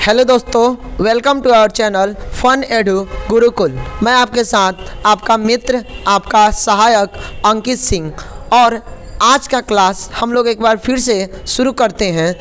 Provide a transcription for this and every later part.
Hello दोस्तों, welcome to our channel Fun Edu Gurukul. मैं आपके साथ आपका मित्र, आपका सहायक अंकित सिंह। और आज का क्लास हम लोग एक बार फिर से शुरू करते हैं।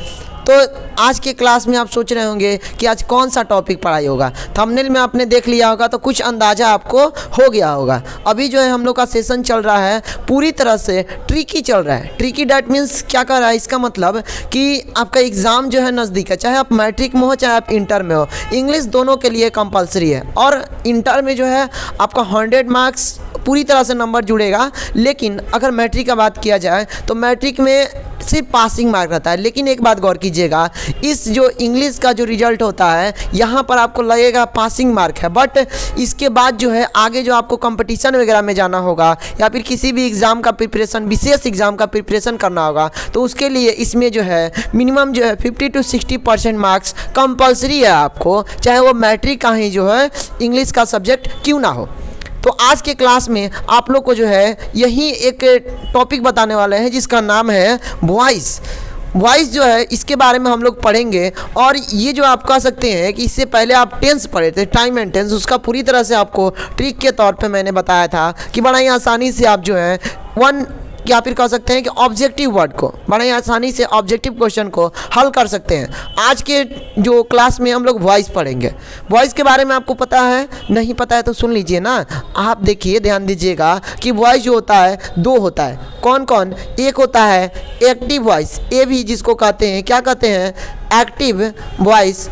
तो आज के क्लास में आप सोच रहे होंगे कि आज कौन सा टॉपिक पढ़ाई होगा। थंबनेल में आपने देख लिया होगा तो कुछ अंदाज़ा आपको हो गया होगा। अभी जो है हम लोग का सेशन चल रहा है पूरी तरह से ट्रिकी चल रहा है। ट्रिकी डैट मीन्स क्या कर रहा है, इसका मतलब कि आपका एग्ज़ाम जो है नज़दीक है, चाहे आप मैट्रिक में हो चाहे आप इंटर में हो, इंग्लिश दोनों के लिए कंपलसरी है। और इंटर में जो है आपका 100 मार्क्स पूरी तरह से नंबर जुड़ेगा। लेकिन अगर मैट्रिक का बात किया जाए तो मैट्रिक में सिर्फ पासिंग मार्क रहता है। लेकिन एक बात गौर कीजिएगा, इस जो इंग्लिश का जो रिजल्ट होता है यहाँ पर आपको लगेगा पासिंग मार्क है, बट इसके बाद जो है आगे जो आपको कंपटीशन वगैरह में जाना होगा या फिर किसी भी एग्ज़ाम का प्रिपरेशन, विशेष एग्ज़ाम का प्रिपरेशन करना होगा, तो उसके लिए इसमें जो है मिनिमम जो है 50 to 60% मार्क्स कंपलसरी है आपको, चाहे वो मैट्रिक का ही जो है इंग्लिश का सब्जेक्ट क्यों ना हो। तो आज के क्लास में आप लोग को जो है यही एक टॉपिक बताने वाले हैं जिसका नाम है वॉइस। वॉइस जो है इसके बारे में हम लोग पढ़ेंगे। और ये जो आप कह सकते हैं कि इससे पहले आप टेंस पढ़े थे, टाइम एंड टेंस, उसका पूरी तरह से आपको ट्रिक के तौर पे मैंने बताया था कि बड़ा ही आसानी से आप जो है या फिर कह सकते हैं कि ऑब्जेक्टिव वर्ड को बड़ा ही आसानी से ऑब्जेक्टिव क्वेश्चन को हल कर सकते हैं। आज के जो क्लास में हम लोग वॉइस पढ़ेंगे। वॉइस के बारे में आपको पता है, नहीं पता है तो सुन लीजिए ना। आप देखिए, ध्यान दीजिएगा कि वॉइस जो होता है दो होता है। कौन कौन? एक होता है एक्टिव वॉइस, ए भी जिसको कहते हैं, क्या कहते हैं, एक्टिव वॉइस।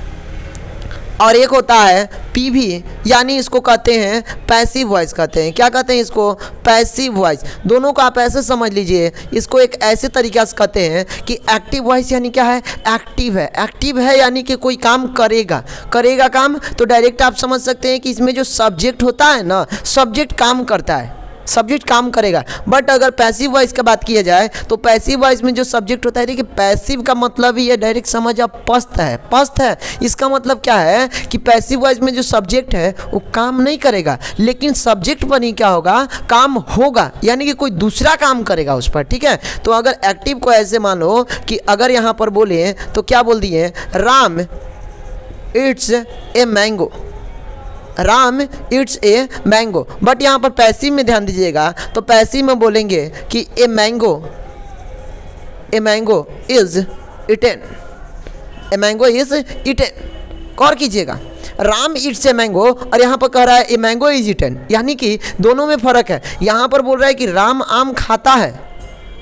और एक होता है पीवी, यानी इसको कहते हैं पैसिव वॉइस कहते हैं। क्या कहते हैं इसको? Passive voice. दोनों को आप ऐसे समझ लीजिए, इसको एक ऐसे तरीक़े से कहते हैं कि एक्टिव वॉइस यानी क्या है, एक्टिव है। एक्टिव है यानी कि कोई काम करेगा काम, तो डायरेक्ट आप समझ सकते हैं कि इसमें जो सब्जेक्ट होता है ना, सब्जेक्ट काम करता है, सब्जेक्ट काम करेगा। बट अगर पैसिव वॉइस की बात किया जाए तो पैसिव वॉइस में जो सब्जेक्ट होता है, देखिए पैसिव का मतलब ही है, डायरेक्ट समझ आप, पस्त है। इसका मतलब क्या है कि पैसिव वॉइस में जो सब्जेक्ट है वो काम नहीं करेगा, लेकिन सब्जेक्ट पर ही क्या होगा, काम होगा, यानी कि कोई दूसरा काम करेगा उस पर। ठीक है, तो अगर एक्टिव को ऐसे मान लो कि अगर यहाँ पर बोले तो क्या बोल दिए, Ram it's a mango, Ram it's a mango. But यहाँ पर पैसिव में ध्यान दीजिएगा, तो पैसिव में बोलेंगे कि a mango is eaten, a mango is eaten. गौर कीजिएगा, राम इट्स ए मैंगो और यहाँ पर कह रहा है ए मैंगो इज इटेन, यानी कि दोनों में फ़र्क है। यहाँ पर बोल रहा है कि राम आम खाता है,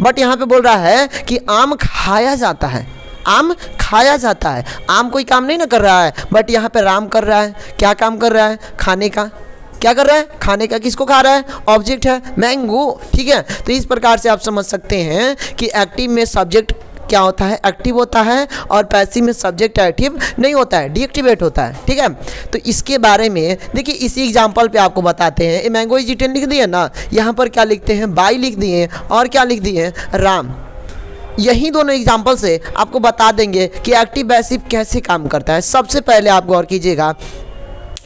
बट यहाँ पे बोल रहा है कि आम खाया जाता है, आम खाया जाता है। आम कोई काम नहीं ना कर रहा है, बट यहाँ पे राम कर रहा है। क्या काम कर रहा है? खाने का। क्या कर रहा है? खाने का। किसको खा रहा है? ऑब्जेक्ट है, मैंगो। ठीक है, तो इस प्रकार से आप समझ सकते हैं कि एक्टिव में सब्जेक्ट क्या होता है, एक्टिव होता है, और पैसिव में सब्जेक्ट एक्टिव नहीं होता है, डीएक्टिवेट होता है। ठीक है, तो इसके बारे में देखिए, इसी एग्जांपल पे आपको बताते हैं। ए मैंगो इज इटेन लिख दिए ना, यहाँ पर क्या लिखते हैं, बाई लिख दिए, और क्या लिख दिए, राम। यही दोनों एग्जाम्पल से आपको बता देंगे कि एक्टिव पैसिव कैसे काम करता है। सबसे पहले आप गौर कीजिएगा,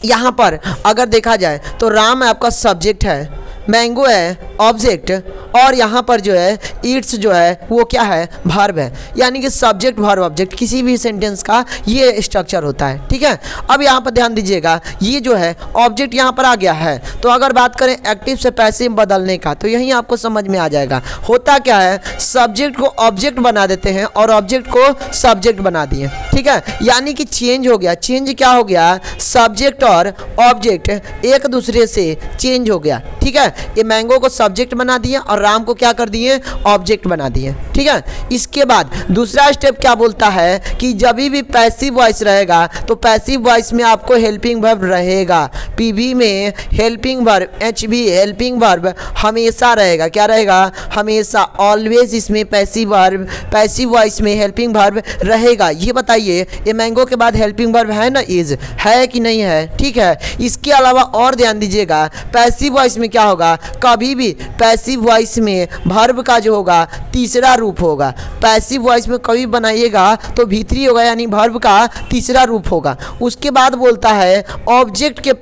यहाँ पर अगर देखा जाए तो राम आपका सब्जेक्ट है, मैंगो है ऑब्जेक्ट, और यहाँ पर जो है ईट्स जो है वो क्या है, वर्ब है। यानी कि सब्जेक्ट वर्ब ऑब्जेक्ट किसी भी सेंटेंस का ये स्ट्रक्चर होता है। ठीक है, अब यहाँ पर ध्यान दीजिएगा, ये जो है ऑब्जेक्ट यहाँ पर आ गया है। तो अगर बात करें एक्टिव से पैसिव बदलने का, तो यही आपको समझ में आ जाएगा। होता क्या है, सब्जेक्ट को ऑब्जेक्ट बना देते हैं और ऑब्जेक्ट को सब्जेक्ट बना दिए। ठीक है, यानी कि चेंज हो गया। चेंज क्या हो गया, सब्जेक्ट और ऑब्जेक्ट एक दूसरे से चेंज हो गया। ठीक है, ये मैंगो को सब्जेक्ट बना दिए और राम को क्या कर दिए, ऑब्जेक्ट बना दिए। ठीक है, इसके बाद दूसरा स्टेप क्या बोलता है कि जब भी पैसिव वॉइस रहेगा तो पैसिव वॉइस में आपको हेल्पिंग वर्ब रहेगा। पीवी में helping verb, HV helping verb हमेशा रहेगा। क्या रहेगा, हमेशा, ऑलवेज इसमें पैसिव वर्ब, पैसिव वॉइस में हेल्पिंग वर्ब रहेगा। ये बताइए, ये मैंगो के बाद हेल्पिंग वर्ब है ना, इज है कि नहीं है। ठीक है, इसके अलावा और ध्यान दीजिएगा, पैसिव वॉइस में क्या होगा, कभी भी पैसिव वॉइस में वर्ब का जो होगा तीसरा रूप होगा। पैसिव वॉइस में कभी बनाइएगा तो भी3 होगा, यानी वर्ब का तीसरा रूप होगा। उसके बाद बोलता है ऑब्जेक्ट के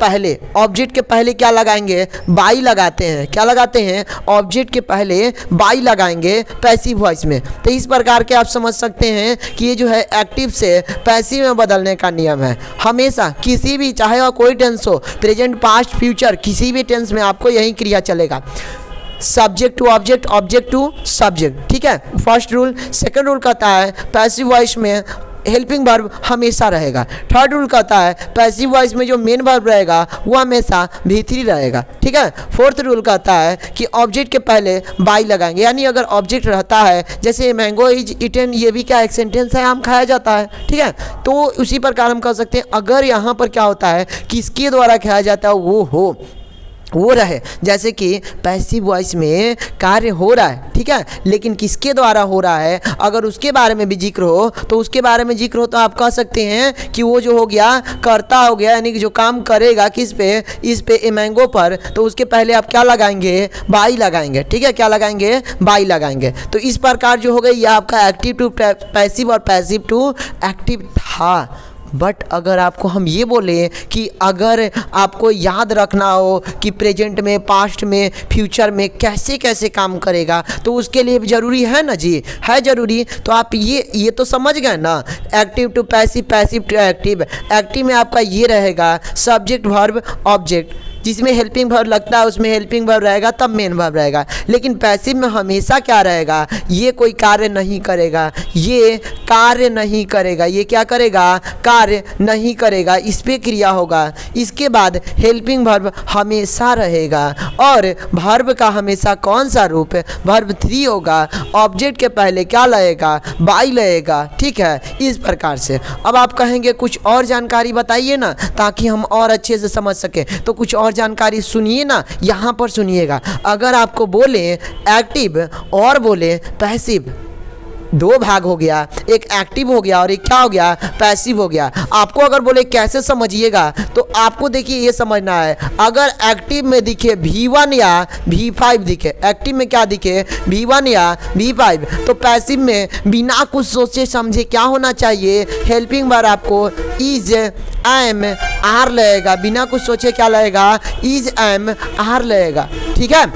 पहले क्या लगाएंगे, बाई लगाते हैं। क्या लगाते हैं, ऑब्जेक्ट के पहले बाई लगाएंगे पैसिव वॉइस में। तो इस प्रकार के आप समझ सकते हैं कि ये जो है एक्टिव से पैसिव में बदलने का नियम है। हमेशा किसी भी, चाहे वह कोई टेंस हो, प्रेजेंट, पास्ट, फ्यूचर, किसी भी टेंस में आपको यही क्रिया चलेगा, subject to object, object to subject. ठीक है, फर्स्ट रूल। सेकंड रूल कहता है पैसिव वॉइस में हेल्पिंग वर्ब हमेशा रहेगा। थर्ड रूल कहता है पैसिव वॉइस में जो मेन वर्ब रहेगा वो हमेशा भी3 रहेगा। ठीक है। फोर्थ रूल कहता है कि ऑब्जेक्ट के पहले बाई लगाएंगे, यानी अगर ऑब्जेक्ट रहता है, जैसे मैंगो इज इटन, ये भी क्या एक सेंटेंस है, आम खाया जाता है। ठीक है, तो उसी प्रकार हम कह सकते हैं अगर यहाँ पर क्या होता है, किसके द्वारा खाया जाता है, वो रहे। जैसे कि पैसिव वॉइस में कार्य हो रहा है, ठीक है, लेकिन किसके द्वारा हो रहा है, अगर उसके बारे में भी जिक्र हो तो उसके बारे में जिक्र हो तो आप कह सकते हैं कि वो जो हो गया कर्ता हो गया, यानी कि जो काम करेगा किस पे, इस पे, ए मैंगो पर, तो उसके पहले आप क्या लगाएंगे, बाई लगाएंगे। ठीक है, क्या लगाएंगे, बाई लगाएंगे। तो इस प्रकार जो हो गया ये आपका एक्टिव टू पैसिव और पैसिव टू एक्टिव था। बट अगर आपको हम ये बोले कि अगर आपको याद रखना हो कि प्रेजेंट में, पास्ट में, फ्यूचर में कैसे कैसे काम करेगा, तो उसके लिए भी ज़रूरी है ना जी, है ज़रूरी। तो आप ये तो समझ गए ना, active to passive, passive to active. Active में आपका ये रहेगा सब्जेक्ट, वर्ब, ऑब्जेक्ट, जिसमें हेल्पिंग वर्ब लगता है उसमें हेल्पिंग वर्ब रहेगा, तब मेन वर्ब रहेगा। लेकिन पैसिव में हमेशा क्या रहेगा, ये कोई कार्य नहीं करेगा, ये कार्य नहीं करेगा, ये क्या करेगा, कार्य नहीं करेगा, इस पे क्रिया होगा। इसके बाद हेल्पिंग वर्ब हमेशा रहेगा और वर्ब का हमेशा कौन सा रूप है, वर्ब 3 होगा। ऑब्जेक्ट के पहले क्या लगेगा, बाई लगेगा। ठीक है, इस प्रकार से। अब आप कहेंगे कुछ और जानकारी बताइए ना, ताकि हम और अच्छे से समझ सकें। तो कुछ और जानकारी सुनिए ना, यहाँ पर सुनिएगा। अगर आपको बोले एक्टिव और बोले पैसिव, दो भाग हो गया, एक एक्टिव हो गया और एक क्या हो गया, पैसिव हो गया। आपको अगर बोले कैसे समझिएगा, तो आपको देखिए ये समझना है, अगर एक्टिव में दिखे V1 या V5 दिखे, एक्टिव में क्या दिखे, V1 या V5, तो पैसिव में बिना कुछ सोचे समझे क्या होना चाहिए, हेल्पिंग वर्ब आपको इज, एम, आर लगेगा। बिना कुछ सोचे क्या लगेगा, इज, एम, आर लगेगा। ठीक है,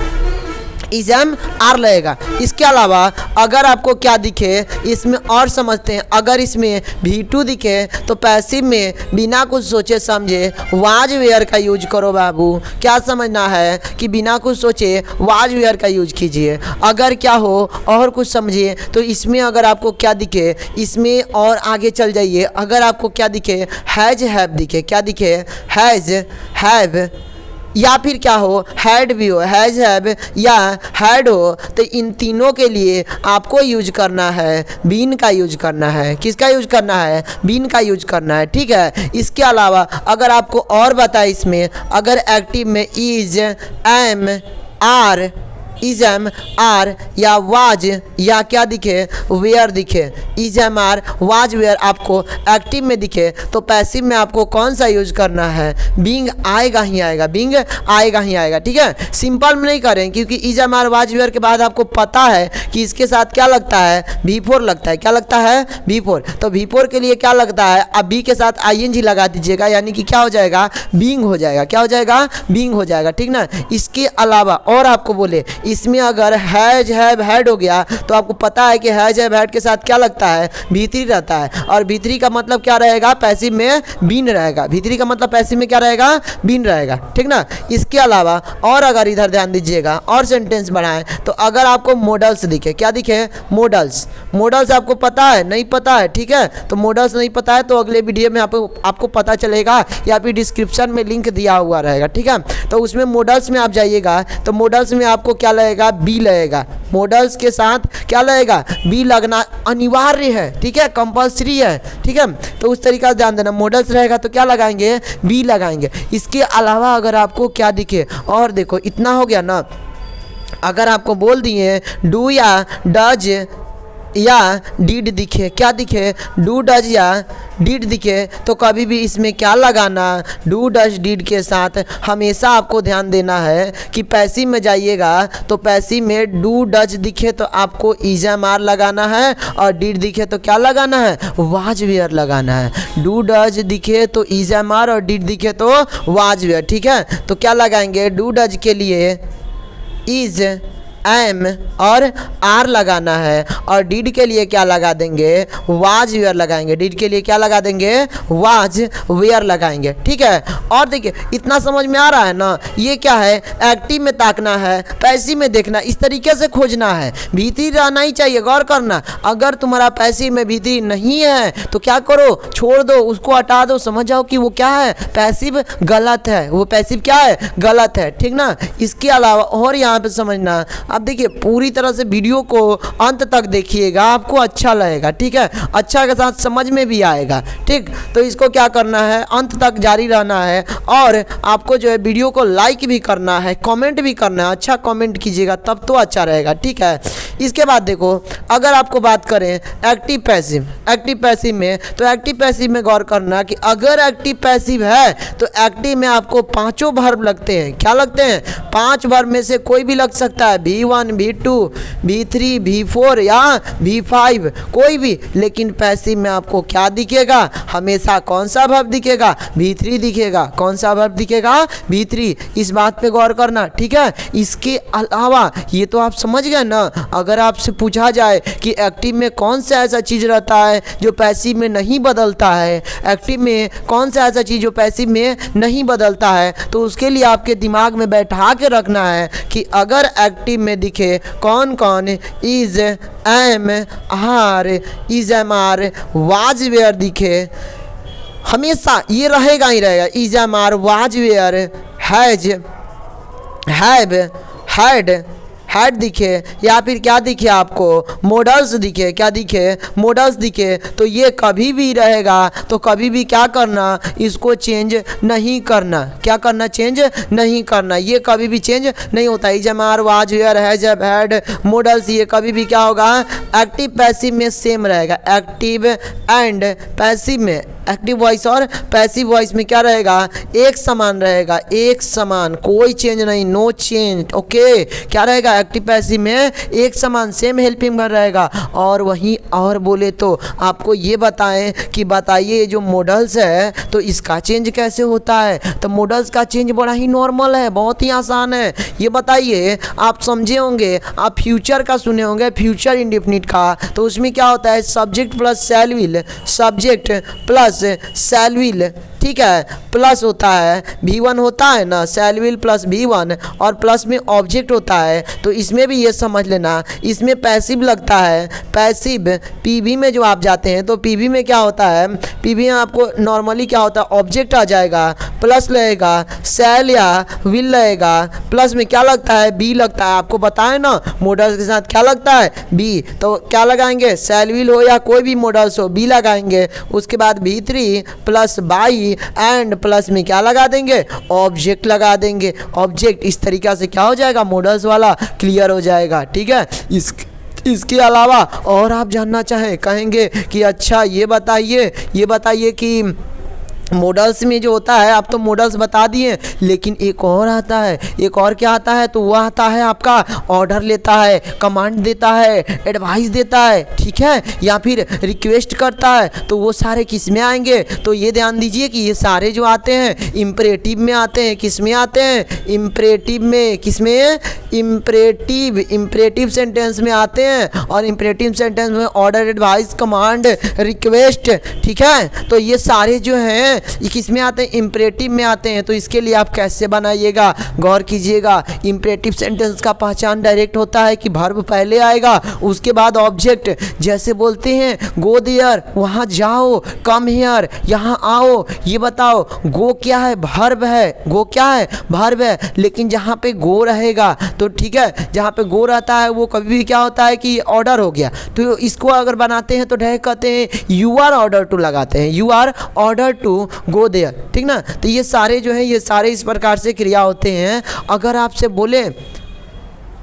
इज, एम, आर लगेगा। इसके अलावा अगर आपको क्या दिखे, इसमें और समझते हैं, अगर इसमें V2 दिखे तो पैसिव में बिना कुछ सोचे समझे वाज वेयर का यूज करो बाबू। क्या समझना है कि बिना कुछ सोचे वाज वेयर का यूज कीजिए। अगर क्या हो और कुछ समझिए, तो इसमें अगर आपको क्या दिखे, इसमें और आगे चल जाइए, अगर आपको क्या दिखे, हैज, हैव दिखे, क्या दिखे, हैज, हैव, या फिर क्या हो, हैड भी हो, हैज, हैव या हैड हो, तो इन तीनों के लिए आपको यूज करना है, बीन का यूज करना है। किसका यूज करना है, बीन का यूज करना है। ठीक है, इसके अलावा अगर आपको और बताए, इसमें अगर एक्टिव में is, am, are, is, am, are या वाज या क्या दिखे, वेयर दिखे, is, am, are, was, were आपको एक्टिव में दिखे, तो पैसिव में आपको कौन सा यूज करना है, बीइंग आएगा ही आएगा, बीइंग आएगा ही आएगा। ठीक है, सिंपल में नहीं करें, क्योंकि is, am, are, was, were के बाद आपको पता है कि इसके साथ क्या लगता है, V4 लगता है। क्या लगता है, V4। तो V4 के लिए क्या लगता है, अब बी के साथ ING लगा दीजिएगा, यानी कि क्या हो जाएगा, बीइंग हो जाएगा। क्या हो जाएगा, बीइंग हो जाएगा। ठीक ना। इसके अलावा और आपको बोले, इसमें अगर हैज, हैव, हैड हो गया, तो आपको पता है कि हैज, हैव, हैड के साथ क्या लगता है, V3 रहता है, और V3 का मतलब क्या रहेगा, पैसिव में बीन रहेगा। V3 का मतलब पैसिव में क्या रहेगा, बीन रहेगा। ठीक ना। इसके अलावा और अगर इधर ध्यान दीजिएगा और सेंटेंस बढ़ाएं, तो अगर आपको मॉडल्स दिखे, क्या दिखे, मॉडल्स, मॉडल्स आपको पता है, नहीं पता है, ठीक है, तो मॉडल्स नहीं पता है तो अगले वीडियो में आपको पता चलेगा, या फिर डिस्क्रिप्शन में लिंक दिया हुआ रहेगा। ठीक है, तो उसमें मॉडल्स में आप जाइएगा, तो मॉडल्स में आपको क्या लगेगा, बी लगेगा। मॉडल्स के साथ क्या लगेगा, बी लगना अनिवार्य है। ठीक है, कंपल्सरी है। ठीक है, तो उस तरीका से ध्यान देना, मॉडल्स रहेगा तो क्या लगाएंगे, बी लगाएंगे। इसके अलावा अगर आपको क्या दिखे, और देखो इतना हो गया ना, अगर आपको बोल दिए डू या डज या डिड दिखे, क्या दिखे, डू डज या डिड दिखे तो कभी भी इसमें क्या लगाना, डू डज डिड के साथ हमेशा आपको ध्यान देना है कि पैसिव में जाइएगा तो पैसिव में डू डज दिखे तो आपको इज एम आर लगाना है और डिड दिखे तो क्या लगाना है, वाज वेयर लगाना है। डू डज दिखे तो इज एम आर और डिड दिखे तो वाज वेयर, ठीक है। तो क्या लगाएंगे, डू डज के लिए इज एम और आर लगाना है और डिड के लिए क्या लगा देंगे, वाज वेयर लगाएंगे। डिड के लिए क्या लगा देंगे, वाज वेयर लगाएंगे, ठीक है। और देखिए इतना समझ में आ रहा है ना, ये क्या है, एक्टिव में ताकना है, पैसिव में देखना, इस तरीके से खोजना है। भीतरी रहना ही चाहिए, गौर करना। अगर तुम्हारा पैसिव में भीतरी नहीं है तो क्या करो, छोड़ दो, उसको हटा दो, समझ जाओ कि वो क्या है, पैसिव गलत है, वो पैसिव क्या है, गलत है, ठीक ना। इसके अलावा और यहाँ पे समझना, अब देखिए पूरी तरह से वीडियो को अंत तक देखिएगा, आपको अच्छा लगेगा, ठीक है, अच्छा के साथ समझ में भी आएगा, ठीक। तो इसको क्या करना है, अंत तक जारी रहना है और आपको जो है वीडियो को लाइक भी करना है, कमेंट भी करना है, अच्छा कमेंट कीजिएगा तब तो अच्छा रहेगा, ठीक है। इसके बाद देखो, अगर आपको बात करें एक्टिव पैसिव, एक्टिव पैसिव में, तो एक्टिव पैसिव में गौर करना कि अगर एक्टिव पैसिव है तो एक्टिव में आपको पांचों वर्ब लगते हैं, क्या लगते हैं, 5 वर्ब में से कोई भी लग सकता है, V1 V2 V3 V4 या V5 कोई भी, लेकिन पैसिव में आपको क्या दिखेगा, हमेशा कौन सा वर्ब दिखेगा, V3 दिखेगा। कौन सा वर्ब दिखेगा, V3, इस बात पे गौर करना, ठीक है। इसके अलावा ये तो आप समझ गए ना, अगर आपसे पूछा जाए कि एक्टिव में कौन सा ऐसा चीज़ रहता है जो पैसिव में नहीं बदलता है, एक्टिव में कौन सा ऐसा चीज़ जो पैसिव में नहीं बदलता है, तो उसके लिए आपके दिमाग में बैठा के रखना है कि अगर एक्टिव में दिखे कौन कौन, is am are, is am are, was were दिखे, हमेशा ये रहेगा ही रहेगा, is am are, was were, has, have, had, had दिखे, या फिर क्या दिखे आपको, मॉडल्स दिखे, क्या दिखे, मॉडल्स दिखे, तो ये कभी भी रहेगा। तो कभी भी क्या करना, इसको चेंज नहीं करना, क्या करना, चेंज नहीं करना, ये कभी भी चेंज नहीं होता। Is am are, was were, has, had, models, ये कभी भी क्या होगा, एक्टिव पैसिव में सेम रहेगा। एक्टिव एंड पैसिव में, एक्टिव वॉइस और पैसिव वॉइस में क्या रहेगा, एक समान रहेगा, एक समान, कोई चेंज नहीं, नो चेंज, ओके। क्या रहेगा, एक्टिव पैसिव में एक समान, सेम हेल्पिंग वर्ब रहेगा। और वहीं और बोले तो आपको ये बताएं कि बताइए जो मॉडल्स है तो इसका चेंज कैसे होता है, तो मॉडल्स का चेंज बड़ा ही नॉर्मल है, बहुत ही आसान है। ये बताइए, आप समझे होंगे, आप फ्यूचर का सुने होंगे, फ्यूचर इंडेफिनिट का, तो उसमें क्या होता है, subject plus shell will, subject plus shell will, ठीक है, प्लस होता है V1 होता है ना, शैल विल प्लस V1 और प्लस में ऑब्जेक्ट होता है। तो इसमें भी ये समझ लेना, इसमें पैसिव लगता है, पैसिव PV में जो आप जाते हैं तो PV में क्या होता है, PV में आपको नॉर्मली क्या होता है, ऑब्जेक्ट आ जाएगा, प्लस लगेगा, शैल या विल लगेगा, प्लस में क्या लगता है, B लगता है। आपको बताएं ना, मॉडल्स के साथ क्या लगता है, B, तो क्या लगाएंगे, शैल विल हो या कोई भी मॉडल्स हो, B लगाएंगे। उसके बाद V3 plus by and plus में क्या लगा देंगे, ऑब्जेक्ट लगा देंगे, ऑब्जेक्ट। इस तरीक़ा से क्या हो जाएगा, मॉडल्स वाला क्लियर हो जाएगा, ठीक है। इसके अलावा और आप जानना चाहें, कहेंगे कि अच्छा ये बताइए कि मॉडल्स में जो होता है, आप तो मॉडल्स बता दिए, लेकिन एक और आता है, एक और क्या आता है, तो वह आता है आपका ऑर्डर लेता है, कमांड देता है, एडवाइस देता है, ठीक है, या फिर रिक्वेस्ट करता है। तो वो सारे किस में आएंगे, तो ये ध्यान दीजिए कि ये सारे जो आते हैं इम्परेटिव में आते हैं। किस में आते हैं, इम्परेटिव में, किस में, इम्परेटिव सेंटेंस में आते हैं। और इम्परेटिव सेंटेंस में ऑर्डर, एडवाइस, कमांड, रिक्वेस्ट, ठीक है। तो ये सारे जो हैं ये किस में आते हैं, इम्परेटिव में आते हैं। तो इसके लिए आप कैसे बनाइएगा, गौर कीजिएगा। इम्परेटिव सेंटेंस का पहचान डायरेक्ट होता है कि वर्ब पहले आएगा, उसके बाद ऑब्जेक्ट। जैसे बोलते हैं गो देयर, वहाँ जाओ, कम हियर, यहाँ आओ। ये बताओ, गो क्या है, वर्ब है, गो क्या है, वर्ब है, लेकिन जहाँ पे गो रहेगा तो ठीक है, जहाँ पे गो रहता है वो कभी भी क्या होता है कि ऑर्डर हो गया। तो इसको अगर बनाते हैं तो डायरेक्ट कहते हैं यू आर ऑर्डर टू लगाते हैं, you are order to go there, ठीक ना। तो ये सारे जो हैं, ये सारे इस प्रकार से क्रिया होते हैं। अगर आपसे बोले,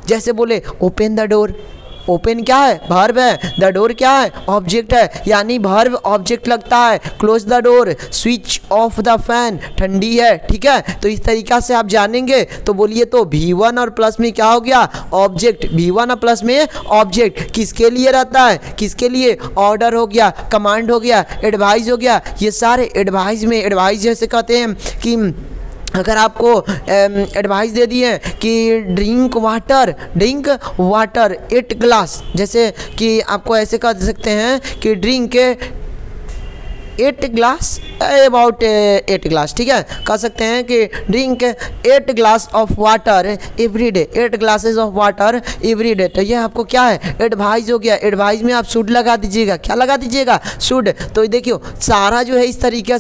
जैसे बोले ओपन द डोर, ओपन क्या है, वर्ब है, द डोर क्या है, ऑब्जेक्ट है, यानी वर्ब ऑब्जेक्ट लगता है। Close the door, switch off the fan, ठंडी है, ठीक है। तो इस तरीका से आप जानेंगे। तो बोलिए तो V1 और प्लस में क्या हो गया, ऑब्जेक्ट। V1 और प्लस में ऑब्जेक्ट किसके लिए रहता है, किसके लिए, ऑर्डर हो गया, कमांड हो गया, एडवाइस हो गया। ये सारे एडवाइस में, एडवाइस जैसे कहते हैं कि अगर आपको एडवाइस दे दिए कि ड्रिंक वाटर 8 ग्लास, जैसे कि आपको ऐसे कह सकते हैं कि ड्रिंक 8 ग्लास, अबाउट 8 ग्लास, ठीक है। कह सकते हैं कि drink 8 glass of water every day, 8 glasses of water every day. तो ये आपको क्या है, एडवाइस हो गया। एडवाइस में आप शुड लगा दीजिएगा, क्या लगा दीजिएगा, शुड। तो देखियो सारा जो है इस तरीके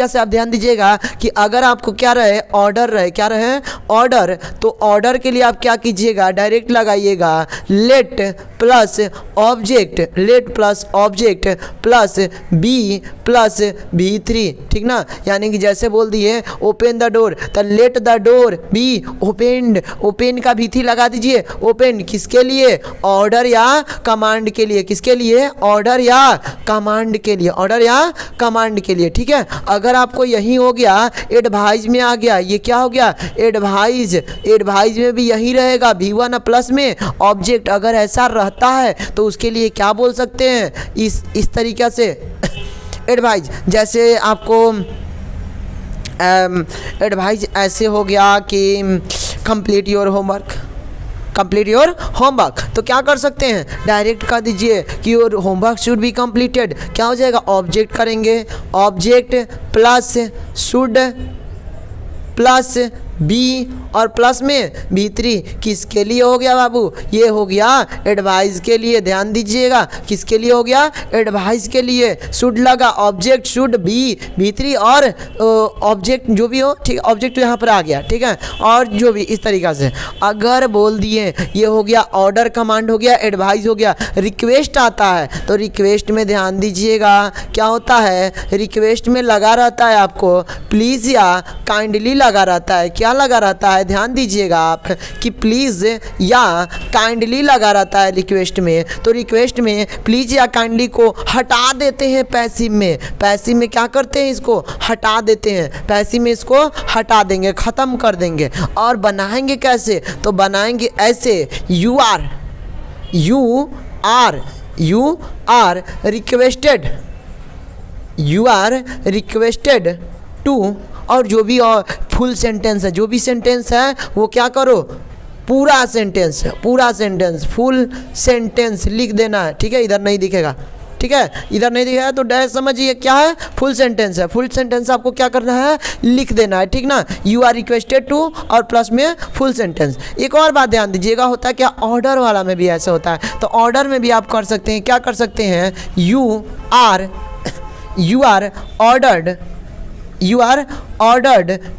से आप ध्यान दीजिएगा कि अगर आपको क्या रहे, ऑर्डर रहे, क्या रहे, ऑर्डर। तो ऑर्डर के लिए आप क्या कीजिएगा, डायरेक्ट लगाइएगा let plus object, let plus object plus be plus V3, ठीक ना। यानी कि जैसे बोल दिए ओपन द डोर, तो let the door be opened, open का V3 लगा दीजिए। ओपन किसके लिए, ऑर्डर या कमांड के लिए, किसके लिए, ऑर्डर या कमांड के लिए, ऑर्डर या कमांड के लिए, ठीक है। अगर आपको यही हो गया, एडवाइज में आ गया, ये क्या हो गया, एडवाइज। एडवाइज में भी यही रहेगा, V1 प्लस में ऑब्जेक्ट। अगर ऐसा रहता है तो उसके लिए क्या बोल सकते हैं, इस तरीक़े से एडवाइज। जैसे आपको एडवाइज ऐसे हो गया कि complete your homework, complete your homework. तो क्या कर सकते हैं, डायरेक्ट कर दीजिए कि your homework should be completed. क्या हो जाएगा, ऑब्जेक्ट करेंगे, object plus should plus be और प्लस में V3 किसके लिए हो गया बाबू, ये हो गया एडवाइस के लिए। ध्यान दीजिएगा किसके लिए हो गया, एडवाइस के लिए। शुड लगा, ऑब्जेक्ट शुड बी V3 और ऑब्जेक्ट जो भी हो, ठीक है, ऑब्जेक्ट यहाँ पर आ गया, ठीक है। और जो भी इस तरीक़ा से अगर बोल दिए, ये हो गया ऑर्डर कमांड हो गया, एडवाइस हो गया। रिक्वेस्ट आता है तो रिक्वेस्ट में ध्यान दीजिएगा क्या होता है, रिक्वेस्ट में लगा रहता है आपको प्लीज़ या काइंडली लगा रहता है। क्या लगा रहता है, ध्यान दीजिएगा आप कि प्लीज़ या काइंडली लगा रहता है रिक्वेस्ट में। तो रिक्वेस्ट में प्लीज़ या काइंडली को हटा देते हैं पैसिव में। पैसिव में क्या करते हैं, इसको हटा देते हैं, पैसिव में इसको हटा देंगे, ख़त्म कर देंगे। और बनाएंगे कैसे, तो बनाएंगे ऐसे, यू आर रिक्वेस्टेड टू, और जो भी फुल सेंटेंस है, जो भी सेंटेंस है वो क्या करो, पूरा सेंटेंस फुल सेंटेंस लिख देना है, ठीक है। इधर नहीं दिखेगा, ठीक है, इधर नहीं दिखेगा तो डैश समझिए क्या है, फुल सेंटेंस है। फुल सेंटेंस आपको क्या करना है, लिख देना है, ठीक ना। यू आर रिक्वेस्टेड टू और प्लस में फुल सेंटेंस। एक और बात ध्यान दीजिएगा, होता है क्या, ऑर्डर वाला में भी ऐसा होता है। तो ऑर्डर में भी आप कर सकते हैं, क्या कर सकते हैं, यू आर ऑर्डर्ड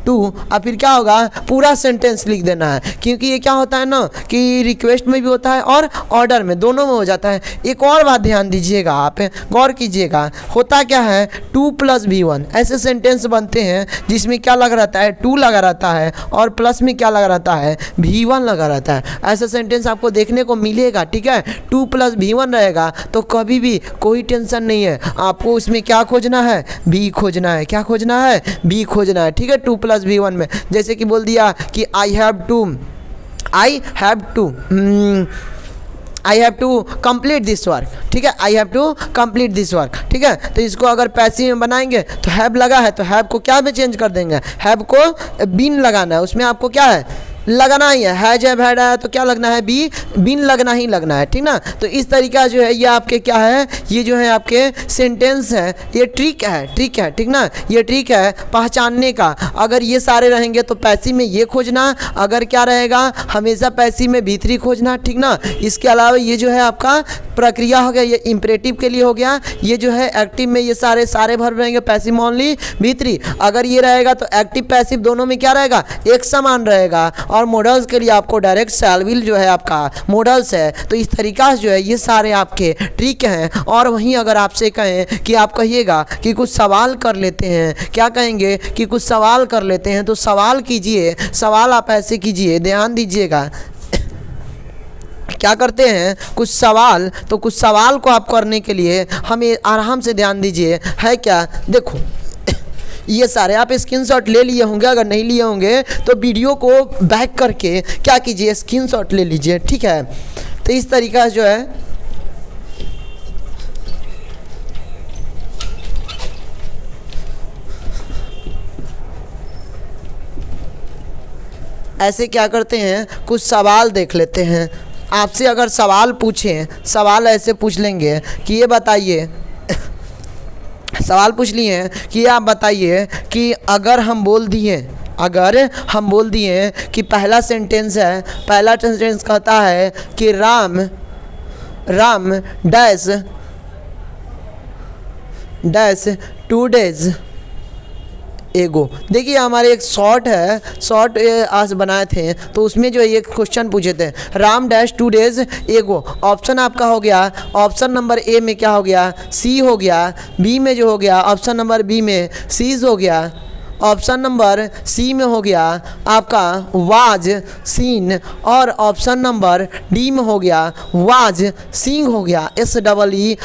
टू, और फिर क्या होगा, पूरा सेंटेंस लिख देना है। क्योंकि ये क्या होता है ना कि रिक्वेस्ट में भी होता है और ऑर्डर में, दोनों में हो जाता है। एक और बात ध्यान दीजिएगा, आप गौर कीजिएगा, होता क्या है 2 + V1 ऐसे सेंटेंस बनते हैं जिसमें क्या लगा रहता है, 2 लगा रहता है और प्लस में क्या लगा रहता है, V1 लगा रहता है। ऐसा सेंटेंस आपको देखने को मिलेगा, ठीक है। 2 + V1 रहेगा तो कभी भी कोई टेंशन नहीं है, आपको उसमें क्या खोजना है, B खोजना है। क्या खोजना है, B खोजना है, ठीक है। 2 + V1 में जैसे कि बोल दिया कि I have to complete this work, ठीक है, I have to complete this work, ठीक है। तो इसको अगर पैसिव में बनाएंगे तो हैव लगा है तो हैव को क्या में चेंज कर देंगे, हैव को बीन लगाना है, उसमें आपको क्या है, लगाना ही है। हैज हैव हैड है तो क्या लगना है, बीन लगना है, ठीक ना। तो इस तरीका जो है ये आपके क्या है, ये जो है आपके सेंटेंस है, ये ट्रिक है, ठीक ना। ये ट्रिक है पहचानने का। अगर ये सारे रहेंगे तो पैसिव में ये खोजना, अगर क्या रहेगा, हमेशा पैसिव में V3 खोजना, ठीक ना। इसके अलावा ये जो है आपका प्रक्रिया हो गया, ये इम्परेटिव के लिए हो गया। ये जो है एक्टिव में ये सारे भर रहेंगे, पैसिव में ओनली V3। अगर ये रहेगा तो एक्टिव पैसिव दोनों में क्या रहेगा, एक समान रहेगा। और मॉडल्स के लिए आपको डायरेक्ट शैल विल जो है आपका मॉडल्स है। तो इस तरीका से जो है ये सारे आपके ट्रिक हैं। और वहीं अगर आपसे कहें कि आप कहिएगा कि कुछ सवाल कर लेते हैं, क्या कहेंगे कि कुछ सवाल कर लेते हैं, तो सवाल कीजिए। सवाल आप ऐसे कीजिए, ध्यान दीजिएगा क्या करते हैं कुछ सवाल, तो कुछ सवाल को आप करने के लिए हमें आराम से ध्यान दीजिए। है क्या, देखो ये सारे आप स्क्रीनशॉट ले लिए होंगे, अगर नहीं लिए होंगे तो वीडियो को बैक करके क्या कीजिए, स्क्रीनशॉट ले लीजिए, ठीक है। तो इस तरीका जो है ऐसे क्या करते हैं, कुछ सवाल देख लेते हैं। आपसे अगर सवाल पूछें, सवाल ऐसे पूछ लेंगे कि ये बताइए, सवाल पूछ लिए हैं कि आप बताइए कि अगर हम बोल दिए कि पहला सेंटेंस है, पहला सेंटेंस कहता है कि राम डैश 2 days एगो। देखिए हमारे एक शॉर्ट आज बनाए थे, तो उसमें जो ये क्वेश्चन पूछे थे, राम डैश 2 days एगो। ऑप्शन आपका हो गया, ऑप्शन नंबर ए में क्या हो गया, सी हो गया। बी में जो हो गया, ऑप्शन नंबर बी में सीज हो गया। ऑप्शन नंबर सी में हो गया आपका वाज सीन, और ऑप्शन नंबर डी में हो गया वाज सिंग हो गया, SEEING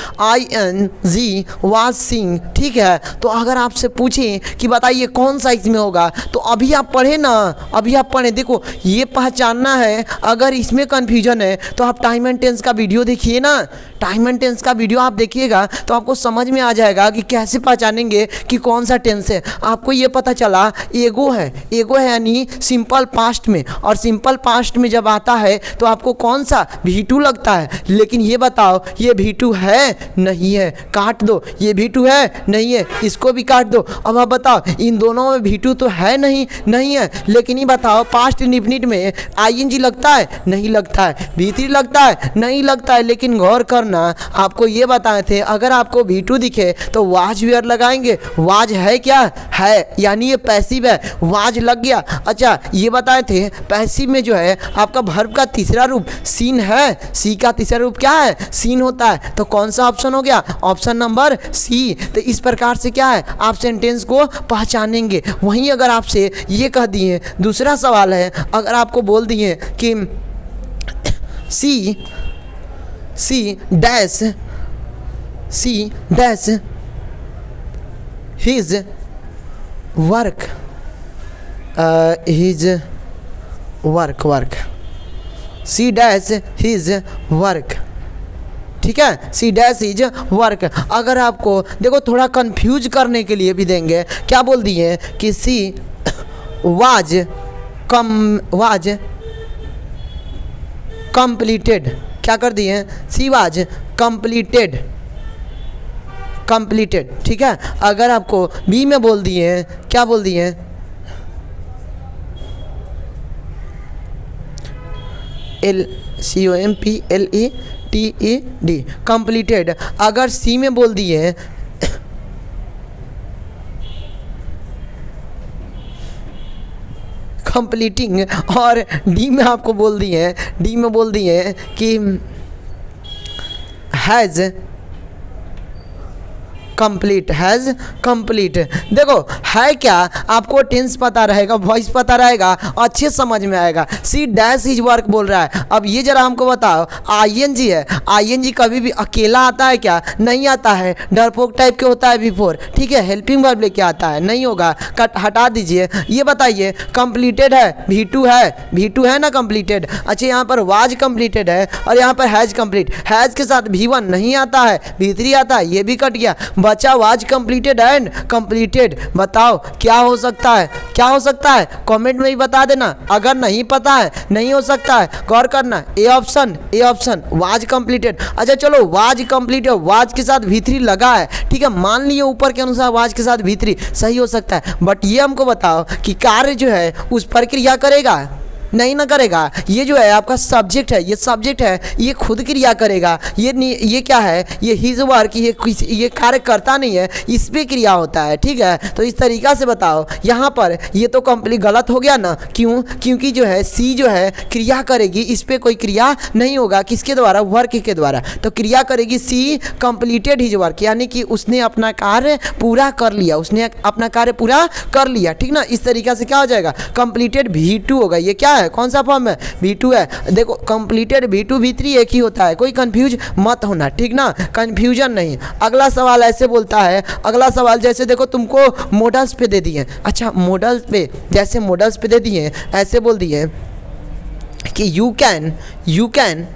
वाज सिंग, ठीक है। तो अगर आपसे पूछें कि बताइए कौन सा इसमें होगा, तो अभी आप पढ़ें, देखो ये पहचानना है। अगर इसमें कन्फ्यूजन है तो आप टाइम एंड टेंस का वीडियो देखिए ना, टाइम एंड टेंस का वीडियो आप देखिएगा तो आपको समझ में आ जाएगा कि कैसे पहचानेंगे कि कौन सा टेंस है। आपको ये पता चला एगो है यानी सिंपल पास्ट में, और सिंपल पास्ट में जब आता है तो आपको कौन सा V2 लगता है। लेकिन ये बताओ ये V2 है नहीं है, काट दो। ये V2 है नहीं है, इसको भी काट दो। अब आप बताओ इन दोनों में V2 तो है नहीं है, लेकिन ये बताओ पास्ट इंडेफिनिट में ING लगता है नहीं लगता है, V3 लगता है नहीं लगता है। लेकिन गौर करना, आपको ये बताए थे अगर आपको V2 दिखे तो वाज वेयर लगाएंगे। वाज है क्या, है यानी ये पैसिव है, वाज लग गया। अच्छा ये बताए थे पैसिव में जो है आपका वर्ब का तीसरा रूप सीन है, सी का तीसरा रूप क्या है, सीन होता है। तो कौन सा ऑप्शन हो गया, ऑप्शन नंबर सी। तो इस प्रकार से क्या है आप सेंटेंस को पहचानेंगे। वहीं अगर आपसे ये कह दिए, दूसरा सवाल है, अगर आपको बोल दिए कि see dash his work see dash his work, ठीक है, सी डैश हिज वर्क। अगर आपको देखो थोड़ा कंफ्यूज करने के लिए भी देंगे, क्या बोल दिए कि सी वाज कंप्लीटेड, क्या कर दिए, सी वाज कंप्लीटेड, ठीक है। अगर आपको बी में बोल दिए, क्या बोल दिए, COMPLETED कंप्लीटेड। अगर सी में बोल दिए कंप्लीटिंग, और डी में आपको बोल दिए, कि हैज़ कंप्लीट। देखो है क्या, आपको टेंस पता रहेगा, वॉइस पता रहेगा, अच्छे समझ में आएगा। सी डैश हिज वर्क बोल रहा है। अब ये जरा हमको बताओ, ING है, ING कभी भी अकेला आता है क्या, नहीं आता है, डरपोक टाइप के होता है बिफोर, ठीक है। हेल्पिंग वर्ब लेके आता है, नहीं होगा, कट हटा दीजिए। ये बताइए कंप्लीटेड है, V2 है ना कंप्लीटेड। अच्छा यहाँ पर वाज कंप्लीटेड है और यहाँ पर हैज कंप्लीट, हैज के साथ V1 नहीं आता है, V3 आता है, ये भी कट गया, बचा वाज कंप्लीटेड एंड कंप्लीटेड। बताओ क्या हो सकता है, कमेंट में ही बता देना। अगर नहीं पता है, नहीं हो सकता है, गौर करना। A option was completed. अच्छा चलो वाज कंप्लीटेड, वाज के साथ V3 लगा है, ठीक है, मान लिए ऊपर के अनुसार वाज के साथ V3 सही हो सकता है। बट ये हमको बताओ कि कार्य जो है उस पर क्रिया करेगा, नहीं ना करेगा। ये जो है आपका सब्जेक्ट है, ये खुद क्रिया करेगा। ये क्या है, ये हिज वर्क, ये कार्य करता नहीं है, इस पे क्रिया होता है, ठीक है। तो इस तरीका से बताओ। यहाँ पर ये तो कंप्लीट गलत हो गया ना, क्यों, क्योंकि जो है सी जो है क्रिया करेगी, इस पे कोई क्रिया नहीं होगा, किसके द्वारा, वर्क के द्वारा। तो क्रिया करेगी सी कंप्लीटेड हिज वर्क, यानी कि उसने अपना कार्य पूरा कर लिया, ठीक ना। इस तरीका से क्या हो जाएगा, कंप्लीटेड V2 होगा। ये क्या है, कौन सा फॉर्म है, V2 है। देखो कंप्लीटेड V2 V3 एक ही होता है, कोई कंफ्यूज मत होना, ठीक ना, कंफ्यूजन नहीं। अगला सवाल ऐसे बोलता है, अगला सवाल जैसे देखो तुमको मॉडल्स पे दे दिए, अच्छा मॉडल्स पे, जैसे मॉडल्स पे दे दिए ऐसे बोल दिए कि you can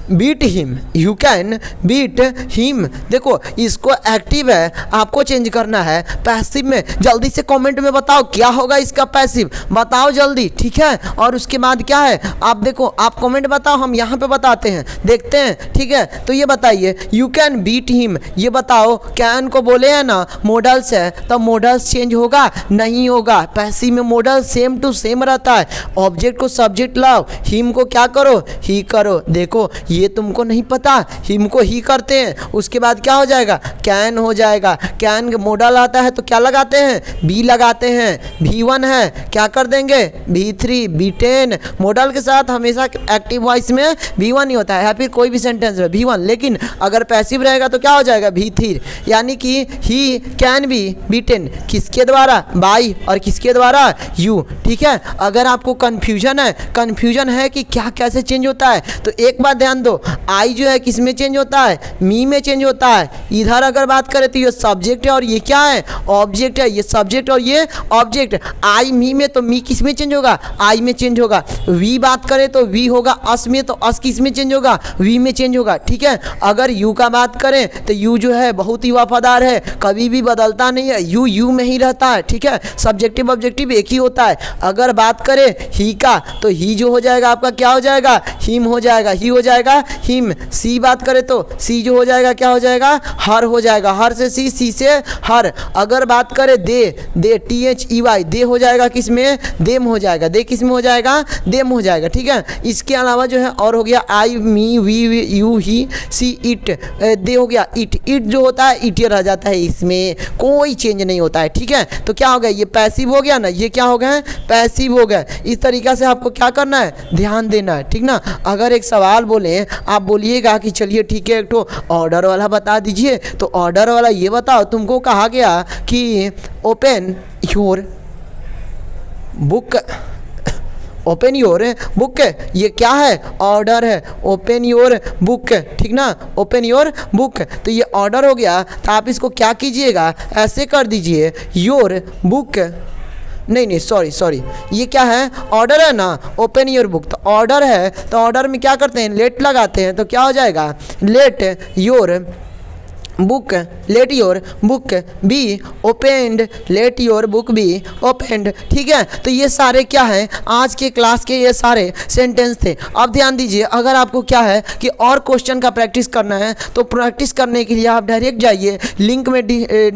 beat him, you can beat him. देखो इसको एक्टिव है, आपको चेंज करना है पैसिव में। जल्दी से कमेंट में बताओ क्या होगा इसका पैसिव, बताओ जल्दी, ठीक है। और उसके बाद क्या है, आप देखो, आप कमेंट बताओ, हम यहाँ पे बताते हैं, देखते हैं, ठीक है। तो ये बताइए यू कैन बीट हिम, ये बताओ कैन को बोले हैं ना मॉडल्स है, तो मॉडल्स चेंज होगा, नहीं होगा। पैसिव में मॉडल सेम टू सेम रहता है। ऑब्जेक्ट को सब्जेक्ट लाओ, हिम को क्या करो, ही करो। देखो ये तुमको नहीं पता, हिम को ही करते हैं, उसके बाद क्या हो जाएगा, कैन हो जाएगा। कैन मॉडल आता है तो क्या लगाते हैं, बी लगाते हैं। V1 है, क्या कर देंगे, V3 V10। मॉडल के साथ हमेशा एक्टिव वॉइस में V1 ही होता है, या फिर कोई भी सेंटेंस में V1। लेकिन अगर पैसिव रहेगा तो क्या हो जाएगा, V3। यानी कि ही कैन बी B10 किसके द्वारा, बाई, और किसके द्वारा, यू, ठीक है। अगर आपको कन्फ्यूजन है कि क्या कैसे चेंज होता है, तो एक बात ध्यान दो, आई जो है किस में चेंज होता है, मी में चेंज होता है। इधर अगर बात करें तो ये सब्जेक्ट है और ये क्या है, ऑब्जेक्ट है। ये सब्जेक्ट और ये ऑब्जेक्ट, आई मी में, तो मी किस में चेंज होगा, आई में चेंज होगा। वी बात करें तो वी होगा अस में, तो अस किस में चेंज होगा, वी में चेंज होगा, ठीक है। अगर यू का बात करें तो यू जो है बहुत ही वफादार है, कभी भी बदलता नहीं है, यू में ही रहता है, ठीक है। सब्जेक्टिव ऑब्जेक्टिव एक ही होता है। अगर बात करें ही का, तो ही जो हो जाएगा आपका क्या हो जाएगा, हिम हो जाएगा, ही हो जाएगा हिम। सी बात करें तो सी जो हो जाएगा क्या हो जाएगा, हर हो जाएगा, हर से सी से हर। अगर बात करें दे THEY, दे हो जाएगा किस में, देम हो जाएगा, दे किस में हो जाएगा, देम हो जाएगा, ठीक है। इसके अलावा जो है और हो गया I me we you he she it, they हो गया इट जो होता है इट रह जाता है, इसमें कोई चेंज नहीं होता है, ठीक है। तो क्या हो गया, ये पैसिव हो गया ना, ये क्या हो गया, पैसिव हो गया। इस तरीक़ा से आपको क्या करना है, ध्यान देना है, ठीक ना। अगर एक सवाल बोले, आप बोलिएगा कि चलिए ठीक है एक तो ऑर्डर वाला बता दीजिए, तो ऑर्डर वाला ये बताओ, तुमको कहा गया कि open your book, open your book, ये क्या है, ऑर्डर है, ओपन योर बुक, ठीक ना, ओपन योर बुक। तो ये ऑर्डर हो गया, तो आप इसको क्या कीजिएगा, ऐसे कर दीजिए, योर बुक, नहीं सॉरी, ये क्या है, ऑर्डर है ना, ओपन योर बुक। तो ऑर्डर है, तो ऑर्डर में क्या करते हैं, लेट लगाते हैं, तो क्या हो जाएगा, let your book, let your book be opened, let your book be opened, ठीक है। तो ये सारे क्या हैं, आज के क्लास के ये सारे सेंटेंस थे। अब ध्यान दीजिए, अगर आपको क्या है कि और क्वेश्चन का प्रैक्टिस करना है, तो प्रैक्टिस करने के लिए आप डायरेक्ट जाइए, लिंक में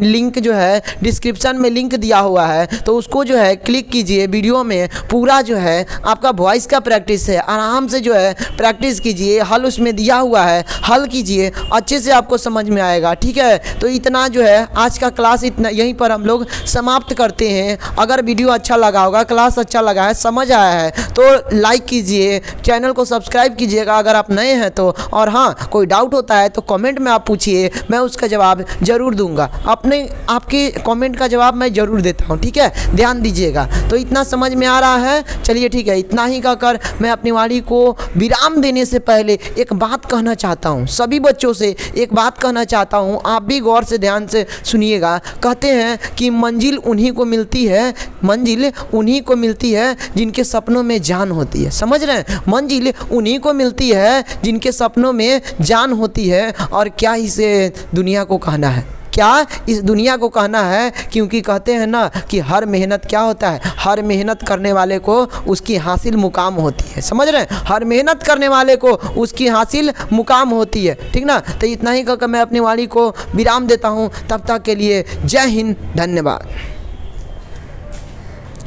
लिंक जो है डिस्क्रिप्शन में लिंक दिया हुआ है, तो उसको जो है क्लिक कीजिए। वीडियो में पूरा जो है आपका वॉइस का प्रैक्टिस है, आराम से जो है प्रैक्टिस कीजिए, हल उसमें दिया हुआ है, हल कीजिए, अच्छे से आपको समझ में आएगा, ठीक है। तो इतना जो है आज का क्लास, इतना यहीं पर हम लोग समाप्त करते हैं। अगर वीडियो अच्छा लगा होगा, क्लास अच्छा लगा है, समझ आया है, तो लाइक कीजिए, चैनल को सब्सक्राइब कीजिएगा अगर आप नए हैं तो। और हाँ, कोई डाउट होता है तो कमेंट में आप पूछिए, मैं उसका जवाब ज़रूर दूंगा। आपके कमेंट का जवाब मैं ज़रूर देता हूँ, ठीक है, ध्यान दीजिएगा। तो इतना समझ में आ रहा है, चलिए ठीक है, इतना ही कहकर मैं अपनी वाणी को विराम देने से पहले एक बात कहना चाहता हूँ, सभी बच्चों से एक बात कहना चाहता हूँ, आप भी गौर से ध्यान से सुनिएगा। कहते हैं कि मंजिल उन्हीं को मिलती है, मंजिल उन्हीं को मिलती है जिनके सपनों में जान होती है। समझ रहे हैं, मंजिल उन्हीं को मिलती है जिनके सपनों में जान होती है। और क्या इसे दुनिया को कहना है, क्या इस दुनिया को कहना है, क्योंकि कहते हैं ना कि हर मेहनत क्या होता है, हर मेहनत करने वाले को उसकी हासिल मुकाम होती है। समझ रहे हैं, हर मेहनत करने वाले को उसकी हासिल मुकाम होती है, ठीक ना। तो इतना ही कहकर मैं अपनी वाणी को विराम देता हूँ। तब तक के लिए जय हिंद, धन्यवाद।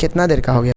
कितना देर का हो गया।